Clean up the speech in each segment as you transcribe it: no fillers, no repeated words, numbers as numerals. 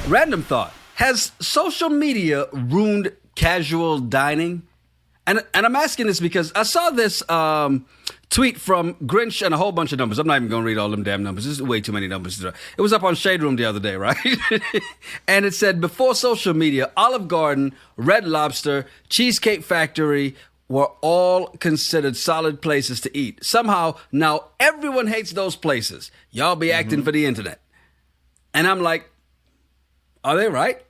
Random thought. Has social media ruined casual dining? And I'm asking this because I saw this tweet from Grinch and a whole bunch of numbers. I'm not even going to read all them damn numbers. This is way too many numbers. It was up on Shade Room the other day, right? And it said, before social media, Olive Garden, Red Lobster, Cheesecake Factory were all considered solid places to eat. Somehow, now everyone hates those places. Y'all be acting for the internet. And I'm like, are they right?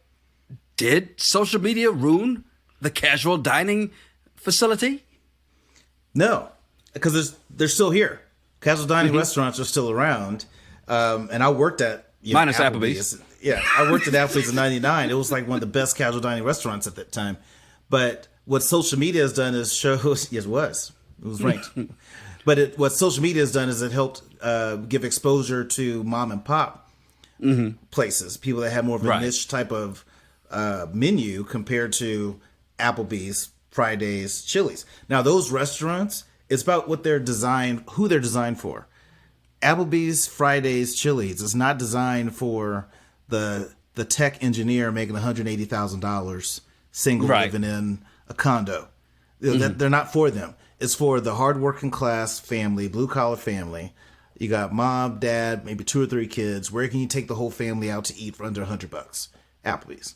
Did social media ruin the casual dining facility? No, because they're still here. Casual dining restaurants are still around. And I worked at minus Applebee's. Yeah, I worked at Applebee's in '99. It was like one of the best casual dining restaurants at that time. But what social media has done is shows. Yes, it was ranked. But what social media has done is it helped give exposure to mom and pop places, people that have more of a niche type of menu compared to Applebee's, Fridays, Chili's. Now, those restaurants, it's about what they're designed, who they're designed for. Applebee's, Fridays, Chili's is not designed for the tech engineer making $180,000 single living in a condo. They're not for them. It's for the hardworking class family, blue collar family. You got mom, dad, maybe 2 or 3 kids. Where can you take the whole family out to eat for under $100? Applebee's.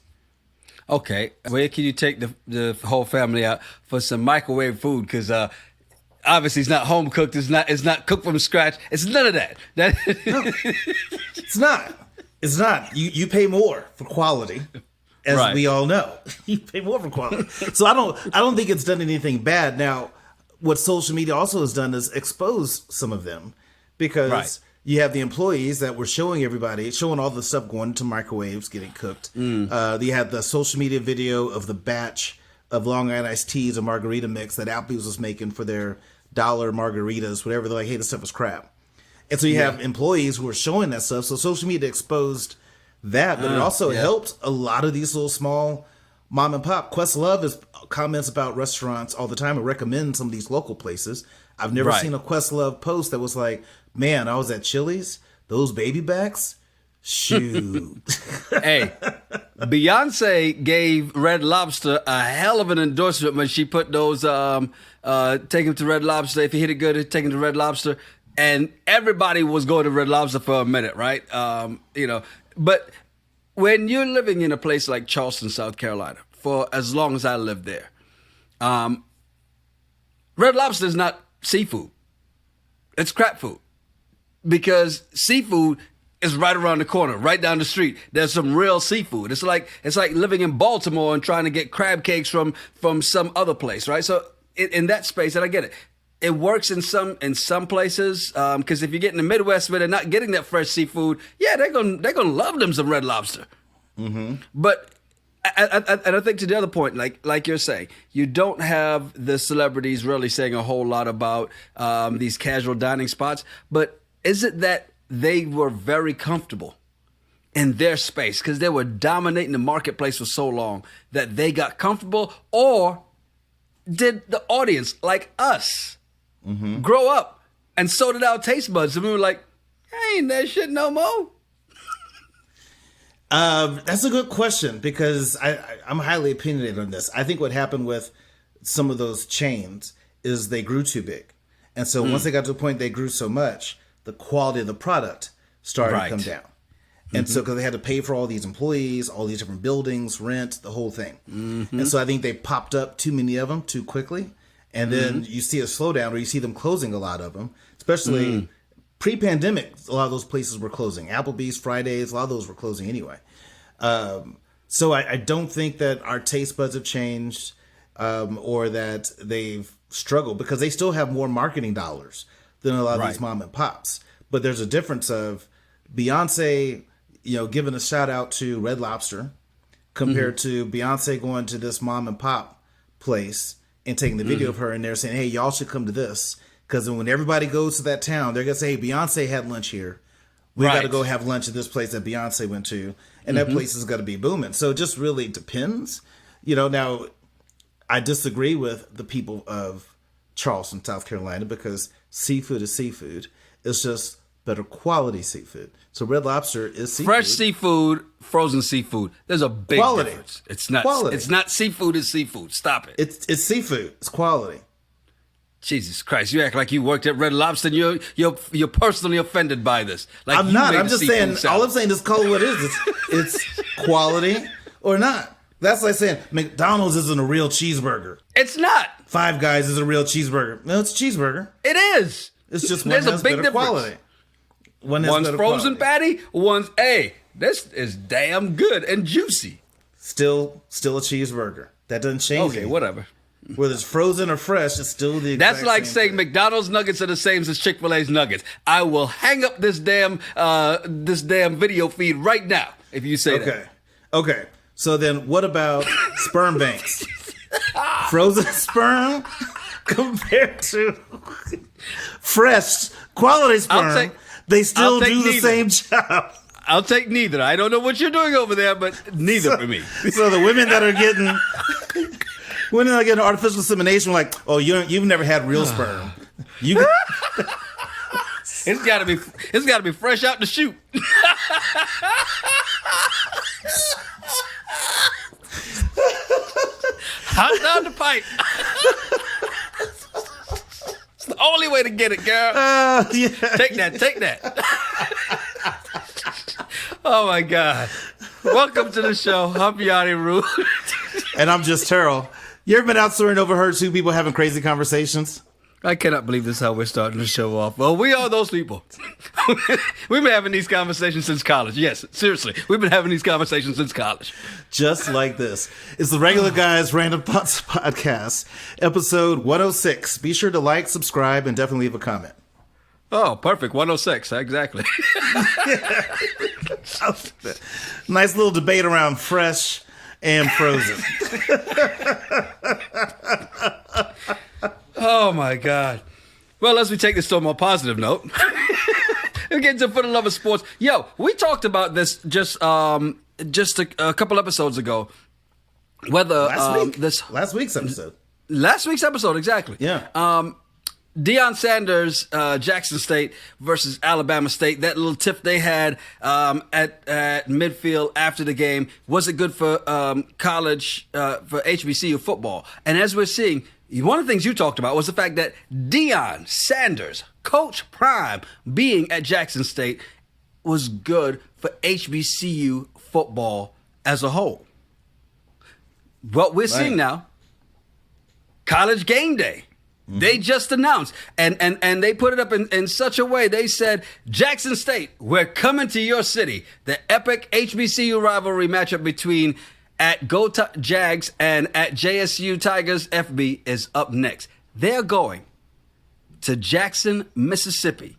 Okay, where can you take the whole family out for some microwave food? Because obviously it's not home cooked. It's not cooked from scratch. It's none of that. No, it's not. It's not. You pay more for quality, as we all know. You pay more for quality. So I don't think it's done anything bad. Now, what social media also has done is expose some of them, because you have the employees that were showing all the stuff going into microwaves, getting cooked. You had the social media video of the batch of Long Island iced teas and margarita mix that Applebee's was making for their dollar margaritas, whatever. They're like, hey, this stuff is crap. And so you have employees who are showing that stuff. So social media exposed that, but it also helped a lot of these little small mom and pop. Questlove is comments about restaurants all the time and recommends some of these local places. I've never seen a Questlove post that was like, man, I was at Chili's. Those baby backs? Shoot. Hey, Beyonce gave Red Lobster a hell of an endorsement when she put those, take him to Red Lobster. If you hit it good, take him to Red Lobster. And everybody was going to Red Lobster for a minute, right? But when you're living in a place like Charleston, South Carolina, for as long as I lived there, Red Lobster is not seafood. It's crap food. Because seafood is right around the corner, right down the street. There's some real seafood. It's like living in Baltimore and trying to get crab cakes from some other place, right? So in that space, and I get it, it works in some places. Because if you get in the Midwest where they're not getting that fresh seafood, yeah, they're gonna love them some Red Lobster. But I think to the other point, like you're saying, you don't have the celebrities really saying a whole lot about these casual dining spots. But is it that they were very comfortable in their space because they were dominating the marketplace for so long that they got comfortable? Or did the audience, like us, grow up and so did our taste buds, and we were like, ain't that shit no more? That's a good question, because I'm highly opinionated on this. I think what happened with some of those chains is they grew too big. And so once they got to a point they grew so much, the quality of the product started to come down. And so because they had to pay for all these employees, all these different buildings, rent, the whole thing. And so I think they popped up too many of them too quickly. And then you see a slowdown, or you see them closing a lot of them, especially pre-pandemic. A lot of those places were closing. Applebee's, Fridays, a lot of those were closing anyway. So I don't think that our taste buds have changed, or that they've struggled, because they still have more marketing dollars than a lot of these mom and pops. But there's a difference of Beyonce, giving a shout out to Red Lobster compared to Beyonce going to this mom and pop place and taking the video of her and they're saying, hey, y'all should come to this. Because when everybody goes to that town, they're going to say, hey, Beyonce had lunch here. We got to go have lunch at this place that Beyonce went to. And that place is going to be booming. So it just really depends. Now I disagree with the people of Charleston, South Carolina, because seafood is seafood. It's just better quality seafood. So Red Lobster is seafood. Fresh seafood, frozen seafood. There's a big Quality. difference. It's not. Quality. It's not seafood. It's seafood. Stop it. It's seafood. It's quality. Jesus Christ! You act like you worked at Red Lobster. And you're personally offended by this. Like I'm you not. made I'm the just seafood saying. salad. All I'm saying is call it what it is. It's quality or not. That's like saying McDonald's isn't a real cheeseburger. It's not. Five Guys is a real cheeseburger. No, it's a cheeseburger. It is. It's just one There's has a big better difference. quality. One has One's better frozen quality. patty. One's this is damn good and juicy. Still a cheeseburger. That doesn't change. Okay, anything. whatever. Whether it's frozen or fresh, it's still the exact That's like same saying thing. McDonald's nuggets are the same as Chick-fil-A's nuggets. I will hang up this damn video feed right now if you say that. Okay. So then what about sperm banks? Frozen sperm compared to fresh quality sperm, they still do the same job. I'll take neither. I don't know what you're doing over there, but neither for me. So the women that are getting artificial insemination are like, oh, you've never had real sperm. It's gotta be fresh out the chute. Hot down the pipe. It's the only way to get it, girl. Yeah. Take that. Oh my God. Welcome to the show. I'm Yanni Rue. And I'm just Terrell. You ever been out somewhere and overheard two people having crazy conversations? I cannot believe this is how we're starting the show off. Well, we are those people. We've been having these conversations since college. Yes, seriously. We've been having these conversations since college. Just like this. It's the Regular Guys Random Thoughts Podcast, episode 106. Be sure to like, subscribe, and definitely leave a comment. Oh, perfect. 106. Exactly. Nice little debate around fresh and frozen. Oh, my God. Well, as we take this to a more positive note, we get to For the Love of Sports. Yo, we talked about this just a couple episodes ago. Whether Last week's episode. Last week's episode, exactly. Yeah. Deion Sanders, Jackson State versus Alabama State. That little tiff they had at midfield after the game. Was it good for college, for HBCU football? And as we're seeing, one of the things you talked about was the fact that Deion Sanders, Coach Prime, being at Jackson State was good for HBCU football as a whole. What we're seeing now, College Game Day. They just announced, and they put it up in such a way. They said, Jackson State, we're coming to your city. The epic HBCU rivalry matchup between at Go Jags and at JSU Tigers FB is up next. They're going to Jackson, Mississippi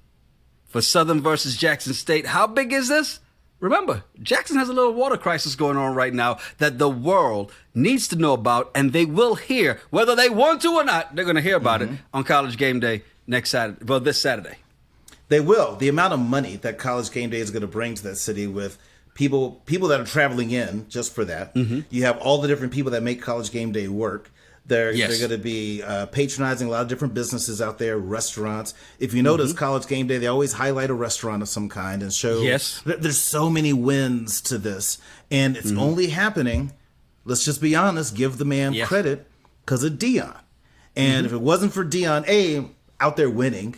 for Southern versus Jackson State. How big is this? Remember, Jackson has a little water crisis going on right now that the world needs to know about, and they will hear, whether they want to or not, they're going to hear about it on College Game Day this Saturday. They will. The amount of money that College Game Day is going to bring to that city with people that are traveling in just for that. You have all the different people that make College Game Day work. They're going to be patronizing a lot of different businesses out there, restaurants. If you notice, College Game Day, they always highlight a restaurant of some kind and show there's so many wins to this. And it's only happening, let's just be honest, give the man credit, because of Deion. And if it wasn't for Deion, out there winning,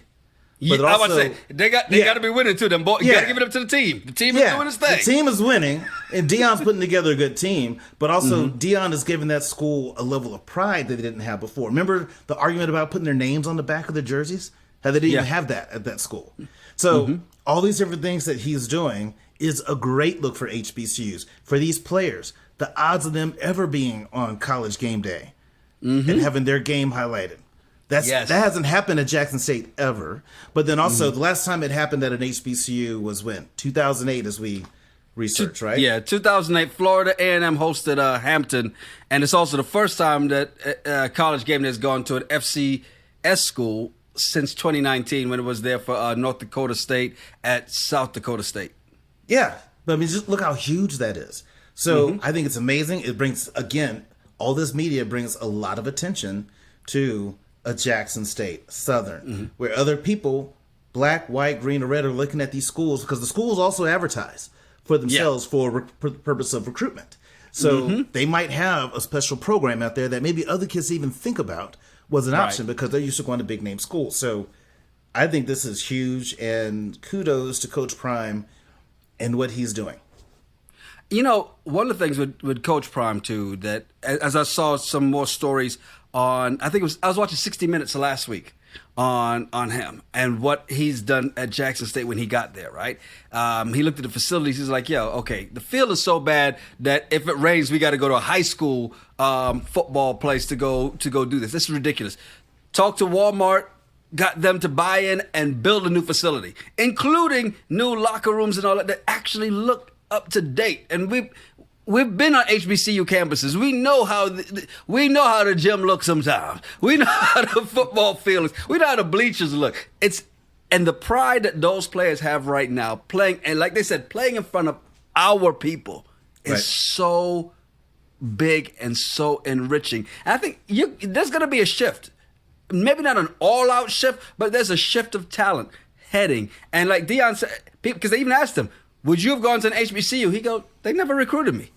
but I would say they got to be winning too. Them boys, you got to give it up to the team. The team is doing its thing. The team is winning, and Deion's putting together a good team. But also, Deion is giving that school a level of pride that they didn't have before. Remember the argument about putting their names on the back of their jerseys? How they didn't even have that at that school. So all these different things that he's doing is a great look for HBCUs, for these players. The odds of them ever being on College Game Day and having their game highlighted. That hasn't happened at Jackson State ever. But then also, the last time it happened at an HBCU was when? 2008, as we researched, right? Yeah, 2008, Florida A&M hosted Hampton. And it's also the first time that College Game Day has gone to an FCS school since 2019 when it was there for North Dakota State at South Dakota State. Yeah. But I mean, just look how huge that is. So I think it's amazing. It brings, again, all this media brings a lot of attention to a Jackson State, Southern, where other people black, white, green, or red are looking at these schools, because the schools also advertise for themselves for purpose of recruitment. So they might have a special program out there that maybe other kids even think about was an option, because they're used to going to big name schools. So I think this is huge, and kudos to Coach Prime and what he's doing. You know, one of the things with Coach Prime too, that as I saw some more stories on, I was watching 60 Minutes last week on him and what he's done at Jackson State when he got there, right? He looked at the facilities. He's like, yo, okay, the field is so bad that if it rains, we got to go to a high school football place to go do this. This is ridiculous. Talk to Walmart, got them to buy in and build a new facility, including new locker rooms and all that actually look up to date. And we've been on HBCU campuses. We know how the gym looks sometimes. We know how the football field looks. We know how the bleachers look. And the pride that those players have right now, playing, and like they said, playing in front of our people is so big and so enriching. And I think there's going to be a shift. Maybe not an all-out shift, but there's a shift of talent heading. And like Deion said, because they even asked him, would you have gone to an HBCU? He goes, they never recruited me.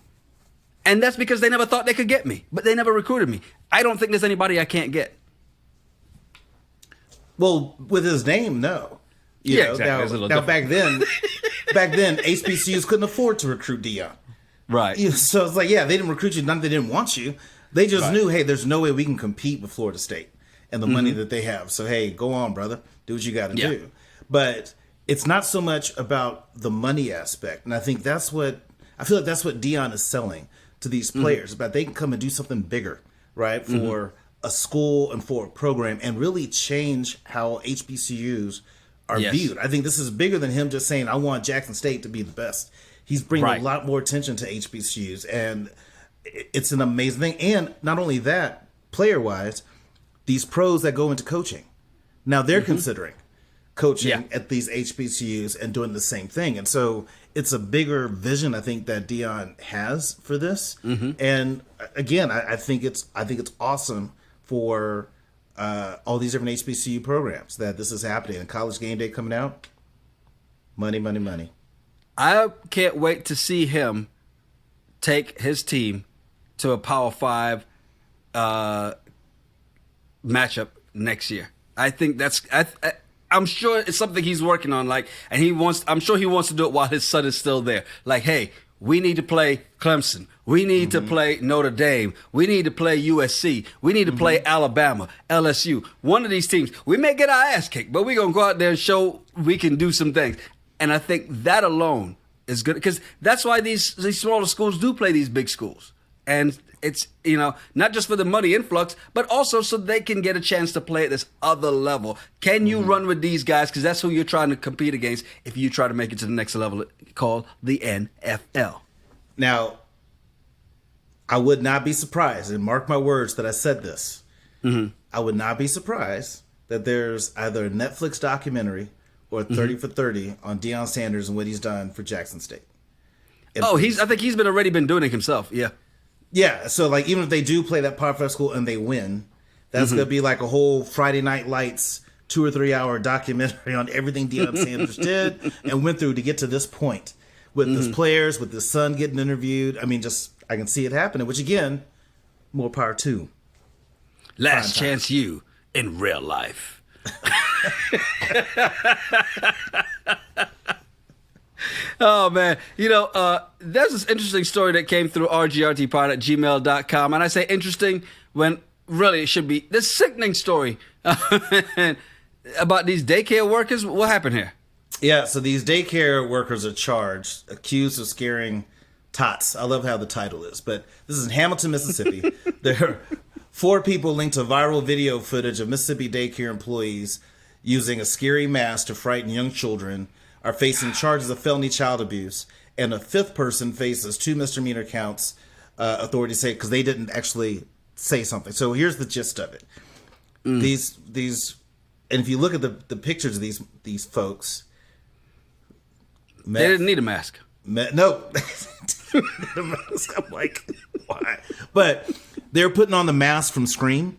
And that's because they never thought they could get me. But they never recruited me. I don't think there's anybody I can't get. Well, with his name, no. You know, exactly. Now back then, HBCUs couldn't afford to recruit Deion. Right. So it's like, yeah, they didn't recruit you. Not that they didn't want you. They just knew, hey, there's no way we can compete with Florida State and the money that they have. So, hey, go on, brother. Do what you got to do. But it's not so much about the money aspect. And I feel like that's what Deion is selling to these players, about they can come and do something bigger, right, for a school and for a program, and really change how HBCUs are viewed. I think this is bigger than him just saying, I want Jackson State to be the best. He's bringing a lot more attention to HBCUs, and it's an amazing thing. And not only that, player-wise, these pros that go into coaching, now they're considering coaching at these HBCUs and doing the same thing. And so it's a bigger vision, I think, that Deion has for this. And again, I think it's awesome for all these different HBCU programs that this is happening. And College Game Day coming out, money, money, money. I can't wait to see him take his team to a Power 5 matchup next year. I think I'm sure it's something he's working on, I'm sure he wants to do it while his son is still there. Like, hey, we need to play Clemson. We need to play Notre Dame. We need to play USC. We need to play Alabama, LSU. One of these teams. We may get our ass kicked, but we're going to go out there and show we can do some things. And I think that alone is good, because that's why these smaller schools do play these big schools. And it's, not just for the money influx, but also so they can get a chance to play at this other level. Can you run with these guys? Because that's who you're trying to compete against if you try to make it to the next level called the NFL. Now, I would not be surprised, and mark my words that I said this, I would not be surprised that there's either a Netflix documentary or 30 for 30 on Deion Sanders and what he's done for Jackson State. I think he's already been doing it himself, Yeah, so like even if they do play that Power 5 school and they win, that's going to be like a whole Friday Night Lights 2 or 3 hour documentary on everything Deion Sanders did and went through to get to this point with his players, with his son getting interviewed. I mean, I can see it happening, which again, more power to. Last chance you in real life. Oh, man. There's this interesting story that came through rgrtpod@gmail.com. And I say interesting when really it should be this sickening story about these daycare workers. What happened here? Yeah, so these daycare workers are charged, accused of scaring tots. I love how the title is. But this is in Hamilton, Mississippi. There are 4 people linked to viral video footage of Mississippi daycare employees using a scary mask to frighten young children are facing charges of felony child abuse, and a 5th person faces 2 misdemeanor counts, authorities say, because they didn't actually say something. So here's the gist of it. These, and if you look at the pictures of these folks, they didn't need a mask. No. I'm like, why? But they're putting on the mask from Scream.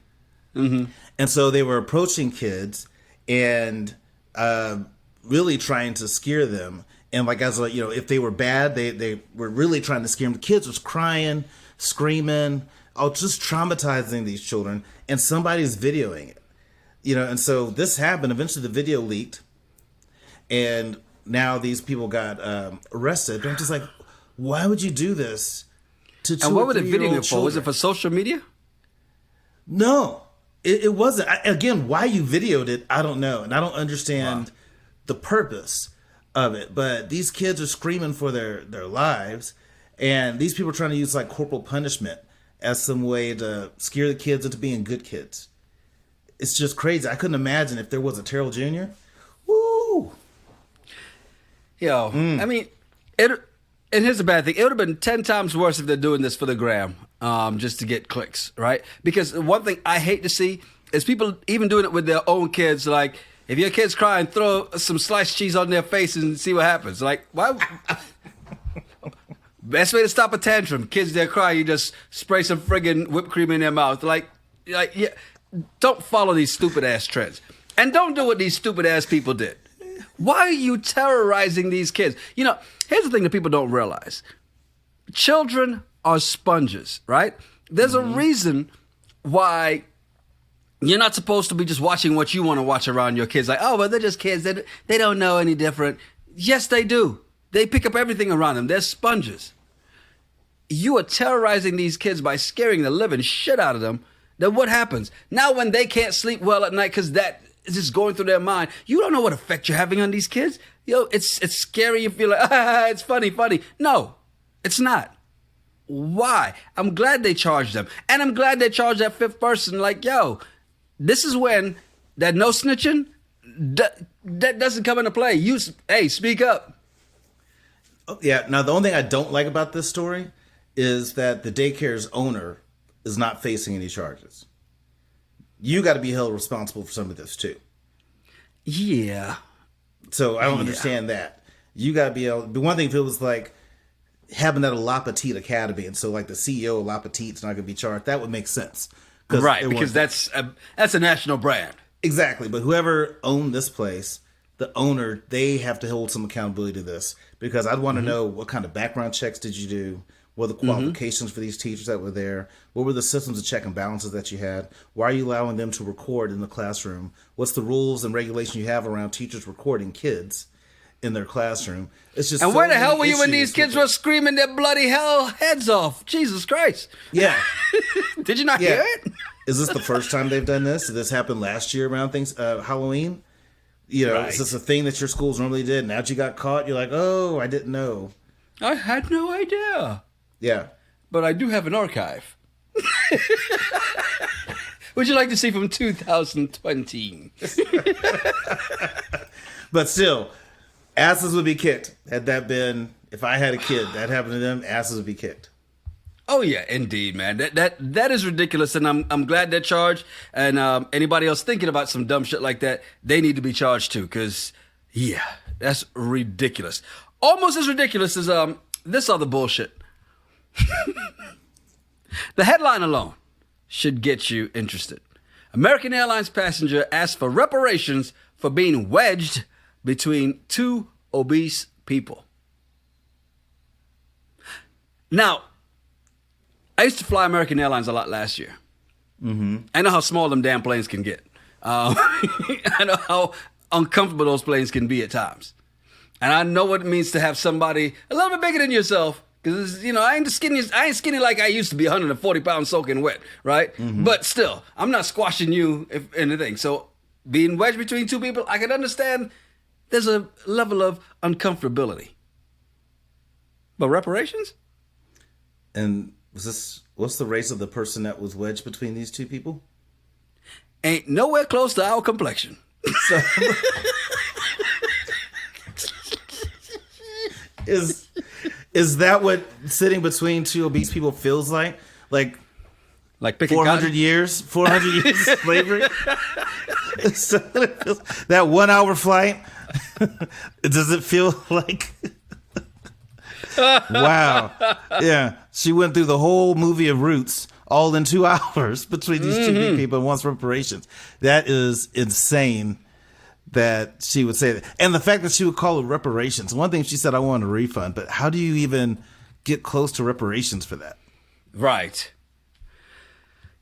And so they were approaching kids, and really trying to scare them. And like, as a, if they were bad, they were really trying to scare them. The kids was crying, screaming, just traumatizing these children. And somebody's videoing it, and so this happened. Eventually the video leaked, and now these people got arrested. But I'm just like, why would you do this to 2 And what or were they 3-year-old videoing it for? children? Was it for social media? No, it wasn't. Again, why you videoed it, I don't know. And I don't understand the purpose of it. But these kids are screaming for their lives. And these people are trying to use like corporal punishment as some way to scare the kids into being good kids. It's just crazy. I couldn't imagine if there was a Terrell Jr. Woo! Yo, I mean, and here's the bad thing. It would have been 10 times worse if they're doing this for the gram, just to get clicks, right? Because one thing I hate to see is people even doing it with their own kids. Like, if your kid's crying, throw some sliced cheese on their face and see what happens. Like, why? Best way to stop a tantrum. Kids, they're crying, you just spray some friggin' whipped cream in their mouth. Like, yeah, don't follow these stupid-ass trends. And don't do what these stupid-ass people did. Why are you terrorizing these kids? Here's the thing that people don't realize. Children are sponges, right? There's a reason why you're not supposed to be just watching what you want to watch around your kids. Like, oh, but they're just kids. They don't know any different. Yes, they do. They pick up everything around them. They're sponges. You are terrorizing these kids by scaring the living shit out of them. Then what happens? Now when they can't sleep well at night because that is just going through their mind, you don't know what effect you're having on these kids. It's scary. You feel like, it's funny. No, it's not. Why? I'm glad they charged them. And I'm glad they charged that fifth person. Like, yo, this is when that no snitching, that doesn't come into play. Hey, speak up. Yeah. Now, the only thing I don't like about this story is that the daycare's owner is not facing any charges. You got to be held responsible for some of this too. Yeah. So I don't understand that. You got to be able. But one thing, if it was like having that a La Petite Academy, and so like the CEO of La Petite's not going to be charged, that would make sense. Right, because that's a national brand. Exactly. But whoever owned this place, the owner, they have to hold some accountability to this, because I'd want to know what kind of background checks did you do? What are the qualifications for these teachers that were there? What were the systems of check and balances that you had? Why are you allowing them to record in the classroom? What's the rules and regulations you have around teachers recording kids in their classroom? It's just. And where the hell were you when these kids were screaming their bloody hell heads off? Jesus Christ. Yeah. Did you not hear it? Is this the first time they've done this? Did this happen last year around Halloween? Is this a thing that your schools normally did? Now that you got caught, you're like, oh, I didn't know. I had no idea. Yeah. But I do have an archive. Would you like to see from 2020? But still, asses would be kicked. Had that been, if I had a kid, that happened to them, asses would be kicked. Oh yeah, indeed, man. That is ridiculous, and I'm glad they're charged. And anybody else thinking about some dumb shit like that, they need to be charged too. Cause yeah, that's ridiculous. Almost as ridiculous as this other bullshit. The headline alone should get you interested. American Airlines passenger asked for reparations for being wedged between two obese people. Now, I used to fly American Airlines a lot last year. I know how small them damn planes can get. I know how uncomfortable those planes can be at times. And I know what it means to have somebody a little bit bigger than yourself. Because, I ain't skinny like I used to be, 140 pounds soaking wet, right? But still, I'm not squashing you, if anything. So being wedged between two people, I can understand there's a level of uncomfortability. But reparations? And what's the race of the person that was wedged between these two people? Ain't nowhere close to our complexion. So, Is that what sitting between two obese people feels like? Like picking 400 years? 400 years of slavery? That 1 hour flight? Does it feel like... Wow. Yeah. She went through the whole movie of Roots all in 2 hours between these two big people and wants reparations. That is insane. that she would say that. And the fact that she would call it reparations. One thing she said, I want a refund, but how do you even get close to reparations for that? Right.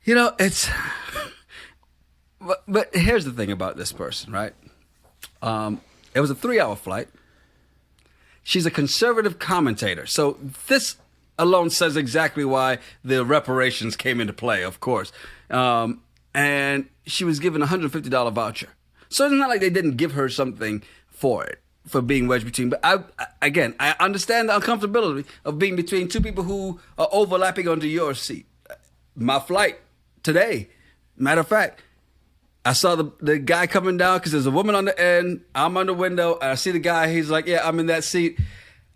You know, it's... But here's the thing about this person, right? It was a 3-hour flight. She's a conservative commentator. So this alone says exactly why the reparations came into play, of course. And she was given a $150 voucher. So it's not like they didn't give her something for it, for being wedged between. But I understand the uncomfortability of being between two people who are overlapping onto your seat. My flight today, matter of fact, I saw the guy coming down because there's a woman on the end. I'm on the window. And I see the guy. He's like, yeah, I'm in that seat.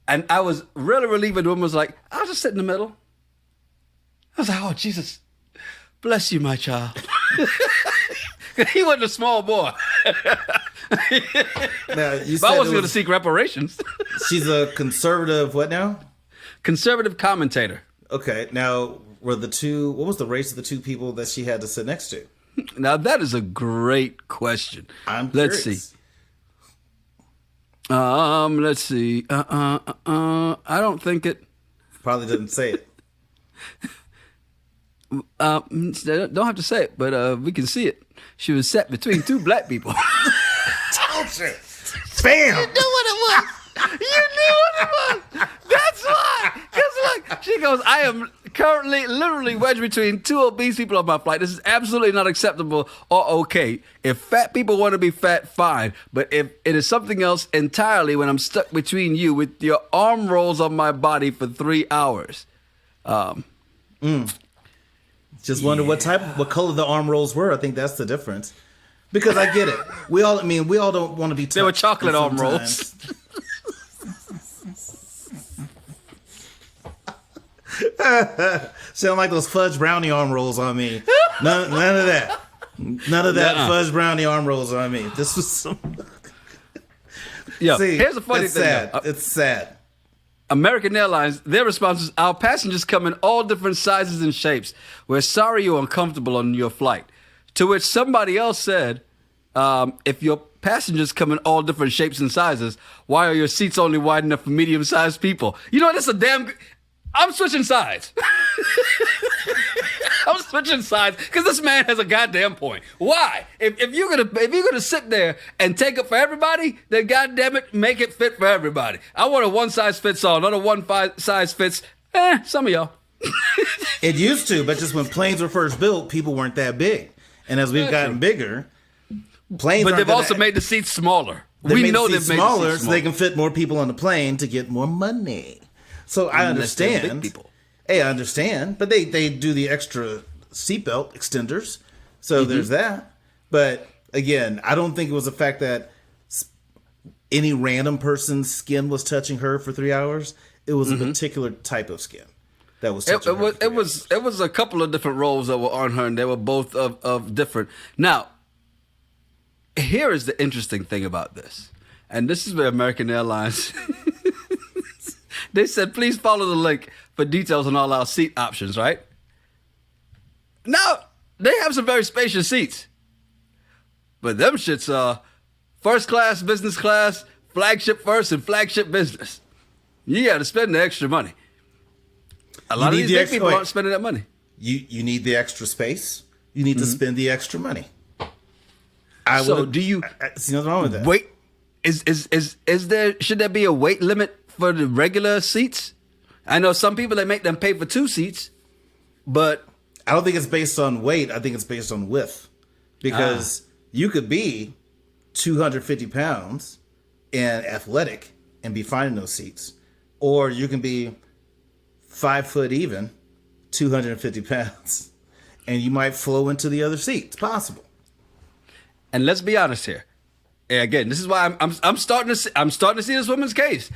And I was really relieved when the woman was like, I'll just sit in the middle. I was like, oh, Jesus, bless you, my child. He wasn't a small boy. Now, you but I said wasn't going to seek reparations. She's a conservative, what now? Conservative commentator. Okay. Now, what was the race of the two people that she had to sit next to? Now, that is a great question. Let's see. Let's see. I don't think it... Probably didn't say it. Don't have to say it, but we can see it. She was set between two black people. Told you. Bam! You knew what it was. You knew what it was. That's why. Because look, she goes, I am currently literally wedged between two obese people on my flight. This is absolutely not acceptable or okay. If fat people want to be fat, fine. But if it is something else entirely when I'm stuck between you with your arm rolls on my body for 3 hours. Just wonder what color the arm rolls were. I think that's the difference. Because I get it. We all don't want to be touched. They were chocolate arm rolls. Sound like those fudge brownie arm rolls on me. None of that. None of that fudge brownie arm rolls on me. This was some... Yeah, See, here's the funny thing. Sad. It's sad. American Airlines, their response is, our passengers come in all different sizes and shapes. We're sorry you're uncomfortable on your flight. To which somebody else said, if your passengers come in all different shapes and sizes, why are your seats only wide enough for medium-sized people? You know, that's a damn... I'm switching sides. I'm switching sides because this man has a goddamn point. Why? If you're gonna sit there and take it for everybody, then goddamn it, make it fit for everybody. I want a one size fits all, not a one size fits. Some of y'all. It used to, but just when planes were first built, people weren't that big, and as we've gotten bigger, planes. But they've also made the seats smaller. We know they've made the seats smaller so they can fit more people on the plane to get more money. So I understand. Hey, I understand. But they do the extra seatbelt extenders. So there's that. But again, I don't think it was the fact that any random person's skin was touching her for 3 hours. It was a particular type of skin that was touching her. It was a couple of different roles that were on her, and they were both of different. Now, here is the interesting thing about this. And this is where American Airlines... They said, please follow the link for details on all our seat options, right? Now, they have some very spacious seats. But them shits are first class, business class, flagship first, and flagship business. You got to spend the extra money. A lot of these big people aren't spending that money. You need the extra space. You need to spend the extra money. I see nothing wrong with that. Wait, should there be a weight limit for the regular seats? I know some people, they make them pay for 2 seats, but... I don't think it's based on weight. I think it's based on width. Because you could be 250 pounds and athletic and be fine in those seats. Or you can be 5 foot even, 250 pounds, and you might flow into the other seat. It's possible. And let's be honest here. Again, this is why I'm starting to see this woman's case.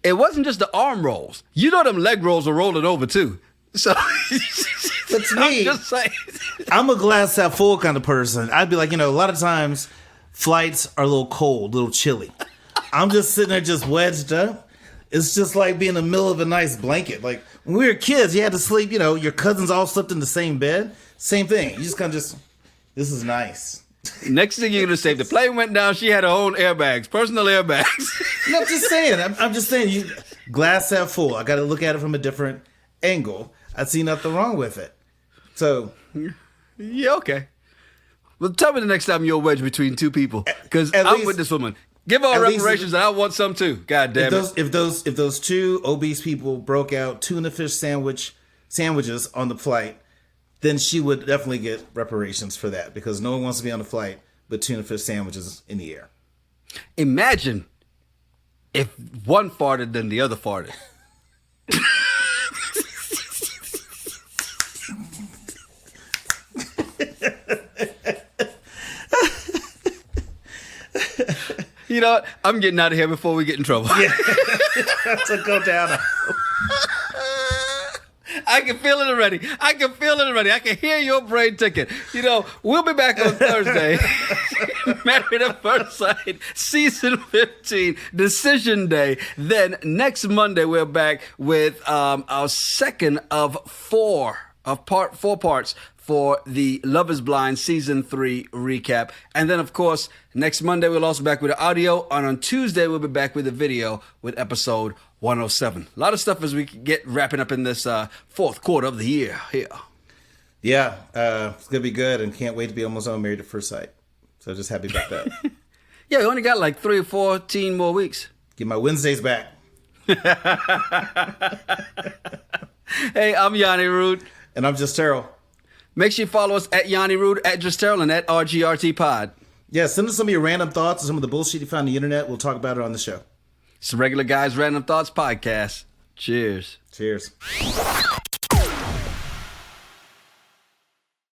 It wasn't just the arm rolls. You know them leg rolls are rolling over too. So, but to me, I'm just saying. I'm a glass half full kind of person. I'd be like, a lot of times flights are a little cold, a little chilly. I'm just sitting there just wedged up. It's just like being in the middle of a nice blanket. Like when we were kids, you had to sleep, your cousins all slept in the same bed. Same thing. You just kind of this is nice. Next thing you're gonna say, the plane went down. She had her own airbags, personal airbags. No, I'm just saying. I'm just saying. Glass half full. I got to look at it from a different angle. I see nothing wrong with it. So, yeah, okay. Well, tell me the next time you're wedged between two people, because I'm with this woman. Give her reparations, and I want some too. God damn it! If those two obese people broke out tuna fish sandwiches on the flight, then she would definitely get reparations for that, because no one wants to be on a flight with tuna fish sandwiches in the air. Imagine if one farted, then the other farted. You know what? I'm getting out of here before we get in trouble. Yeah. To go down. I can feel it already. I can hear your brain ticking. You know, we'll be back on Thursday. Married at First Sight, Season 15, Decision Day. Then next Monday, we're back with our second of four parts for the Love is Blind Season 3 recap. And then, of course, next Monday, we'll also be back with the audio. And on Tuesday, we'll be back with the video with episode 107. A lot of stuff as we get wrapping up in this fourth quarter of the year here. Yeah, it's going to be good, and can't wait to be almost on Married at First Sight. So just happy about that. Yeah, we only got like 3 or 14 more weeks. Get my Wednesdays back. Hey, I'm Yanni Rude. And I'm Just Terrell. Make sure you follow us at Yanni Rude, at Just Terrell, and at RGRT Pod. Yeah, send us some of your random thoughts and some of the bullshit you found on the internet. We'll talk about it on the show. It's the Regular Guys Random Thoughts Podcast. Cheers. Cheers.